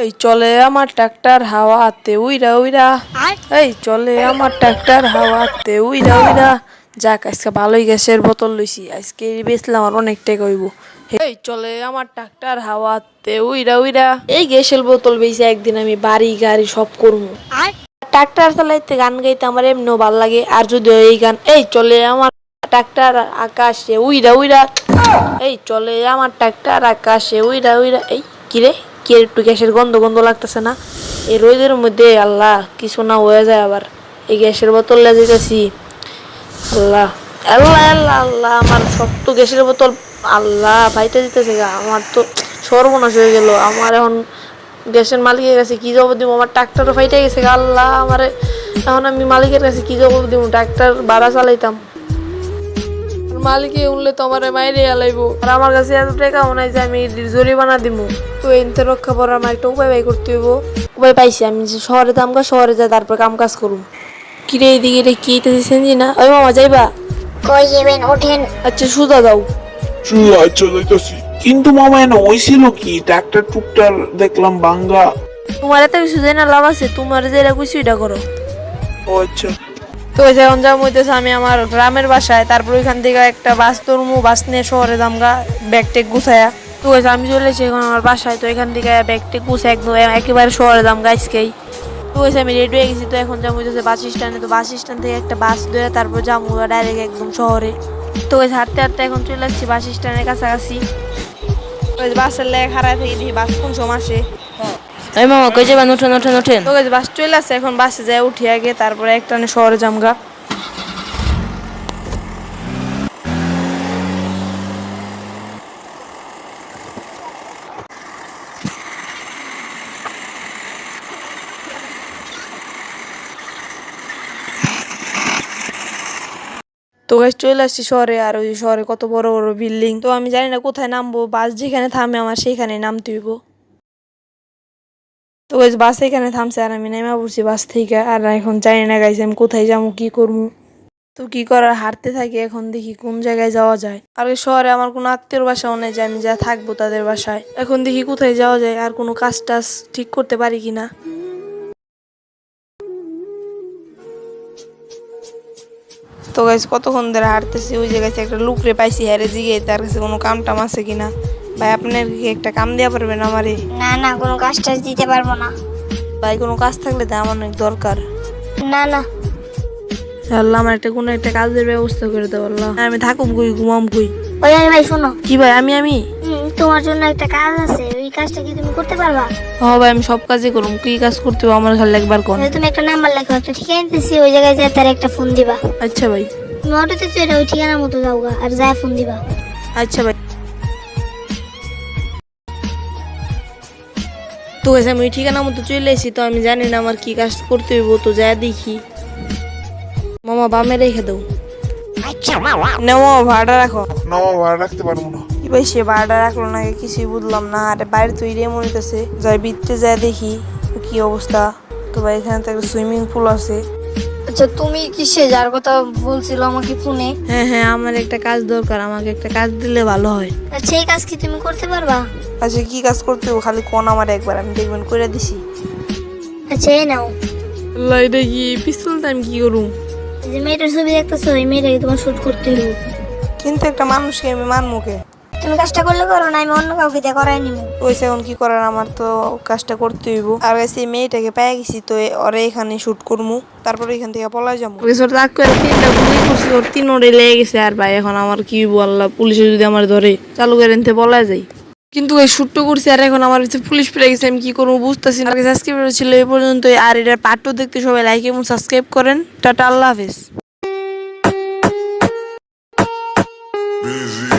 এই চলে আমার ট্রাক্টর হাওয়াতে উইরা উইরা। এই চলে আমার ট্রাক্টর হাওয়াতে উইরা উইরা। যাক আজকে ভালোই গ্যাসের বোতল লইছি, আজকে বেচলাম আর অনেক টাকা হইব। এই চলে আমার ট্রাক্টর হাওয়াতে উইরা উইরা। এই গ্যাসের বোতল বেচে একদিন আমি বাড়ি গাড়ি সব করবো। ট্রাক্টর চালাইতে গান গাইতে আমার এমনিও ভাল লাগে, আর যদি এই গান এই চলে আমার ট্রাক্টর আকাশে উইরা উইরা। এই চলে আমার ট্রাক্টর আকাশে উইরা উইরা। এই কিরে কি একটু গ্যাসের গন্ধ গন্ধ লাগতেছে না? এই রোদের মধ্যে আল্লাহ কিছু না হয়ে যায় আবার। এই গ্যাসের বোতল যেতেছি, আল্লাহ আল্লাহ আল্লাহ আল্লাহ, আমার শক্ত গ্যাসের বোতল আল্লাহ ভাইটা দিতেছে গা, আমার তো সর্বনাশ হয়ে গেল। আমার এখন গ্যাসের মালিকের কাছে কি জবাব দিব? আমার ট্রাক্টরও ফাইটে গেছে গা, আল্লাহ আমার এখন আমি মালিকের কাছে কি জবাব দিব? ট্রাক্টর ভাড়া চালাইতাম, মালিকে উনলে তো আমার মাইরে আলাইবো, আর আমার কাছে এত টাকা মনে হয় যে আমি জরিমানা দিমু। তো এনতে রক্ষা করার আমার একটা উপায় বাই করতে হইব। উপায় পাইছি, আমি যে শহরে দামকা শহরে যাই, তারপর কাম কাজ করুম। কিরে এইদিকে রে কি চেঞ্জি না? ওই মামা যাইবা? কই যাবেন? ওঠেন। আচ্ছা সুদা দাও। আচ্ছা যাইতাছি। কিন্তু মামা এনে হইছিল কি? ট্রাক্টর টুকটার দেখলাম ভাঙ্গা। তোমার এত কিছু জানা লাভ আছে? তোমার যেটা কইছি ওইটা করো। ও আচ্ছা। তো এখন যাওয়া হইতেছে আমি আমার গ্রামের বাসায়, তারপর ওইখান থেকে একটা বাস ধরমু, বাস নিয়ে শহরে দামগা ব্যাগ টেক গুছায়া। তো আমি চলে এসেছি এখন আমার বাসায়। তো এখান থেকে ব্যাগ টেক গুছাই একদম একেবারে শহরে দামগা আজকেই। তো আমি রেডি হয়ে গেছি। তো এখন যাবো হইতেছে বাস স্ট্যান্ডে। তো বাস স্ট্যান্ড থেকে একটা বাস ধরে তারপর যাবো ডাইরেক্ট একদম শহরে। তো হাঁটতে হাঁটতে এখন চলে আসছি বাস স্ট্যান্ডের কাছাকাছি। ওই বাসের লেগে খারাপ থেকে দেখি বাস কোন সময় আসে। এই মামা কই যাবেন? ওঠেন ওঠেন ওঠেন। তো বাস চলে আসছে, এখন বাসে যায় উঠি আগে, তারপরে একটা শহরে যামগা। তো চলে আসছি শহরে, আর ওই শহরে কত বড় বড় বিল্ডিং। তো আমি জানি না কোথায় নামবো, বাস যেখানে থামে আমার সেইখানে নামতে হইব। তো বাস এখানে থামছে আর আমি নেমে পড়ছি বাস থেকে। আর এখন জানি না গাইছি আমি কোথায় যাবো, কি করবো। তো কি করার, হাঁটতে থাকি, এখন দেখি কোন জায়গায় যাওয়া যায়। আর ওই শহরে আমার কোনো আত্মীয়র বাসাও নেই যে আমি যা থাকবো তাদের বাসায়। এখন দেখি কোথায় যাওয়া যায়, আর কোনো কাজ টাজ ঠিক করতে পারি কিনা। তো গাইস কতক্ষণ ধরে হাঁটতেছি, ওই জায়গায় একটা লুকরে পাইছি, হ্যারে জিগে তার কাছে কোনো কাম টাম আছে কিনা। ভাই আপনার কি একটা কাম দেওয়া পারবেন আমারে? না না, কোনো কাজ টাজ দিতে পারবো না। ভাই কোনো কাজ থাকলে তো আমার অনেক দরকার। না না। আল্লাহ আমার একটা কোনো একটা কাজের ব্যবস্থা করে দাও আল্লাহ। আমি থাকুম কই, ঘুমাম কই? ওই ভাই শোনো। কি ভাই? আমি তোমার জন্য একটা কাজ আছে, ওই কাজটা কি তুমি করতে পারবা? হ্যাঁ ভাই আমি সব কাজই করুম, কি কাজ করতে হবে আমার খালি একবার কোন। তুমি একটা নাম্বার লেখো, একটা ঠিকানা দিতেছি, ওই জায়গায় যায় তার একটা ফোন দিবা। আচ্ছা ভাই। তুমি অটোতে চলে ওই ঠিকানার মতো যাওগা, আর যায় ফোন দিবা। আচ্ছা ভাই। তো আমি ওই ঠিকানা মতো চলে এসেছি। তো আমি জানি না আমার কি কাজ করতে হইব, তো যা দেখি। মামা বামে রেখে দাও। আচ্ছা নেও ভাড়া রাখো। না মামা ভাড়া রাখতে পারবো না। কি ভাই সে ভাড়া রাখলো না, কিছুই বুঝলাম না। আরে বাইরে তো ইরে মনে হইতেছে, যাই বিতে যায় দেখি কি অবস্থা। তো ভাই এখানে তো একটা সুইমিং পুল আছে। আচ্ছা, তুমি কিসে যার কথা বলছিল আমাকে ফোনে? হ্যাঁ হ্যাঁ, আমার একটা কাজ দরকার, আমাকে একটা কাজ দিলে ভালো হয়। আচ্ছা, এই কাজ কি তুমি করতে পারবা? আচ্ছা কি কাজ করতে হবে খালি কোন আমার একবার, আমি দেখবেন করে দিছি। আচ্ছা এই নাও। লাই দেখি পিস্তল, আমি কি করুম? এই যে মেয়েটার ছবি দেখতেছো, এই মেয়েটাকে তোমার শুট করতে হবে। কিন্তু একটা মানুষকে আমি মানমুখে। তুমি কাজটা করলে করো, না আমি অন্য কাউকে দিয়ে করাই নিব। ওইসে এখন কি করার, আমার তো কাজটা করতে হইব। আর এই মেয়েটাকে পেয়ে গেছি, তো ওরে এখানে শুট করবো, তারপরে এখান থেকে পলাই যাবো। রাগ করে তিনটা গুলি করছি, ওর তিন ওরে লেগে গেছে। আর ভাই এখন আমার কি বললা, পুলিশে যদি আমার ধরে চালু করে নিতে পলাই যাই। কিন্তু এই শুটটা করছি, আর এখন আমার পুলিশ পেয়ে গেছে, আমি কি করবো বুঝতেছি না। সাবস্ক্রাইব ছিল এই পর্যন্ত, আর এটার পার্টও দেখতে সবাই লাইক এবং সাবস্ক্রাইব করেন। টাটা, আল্লাহ হাফেজ। Busy.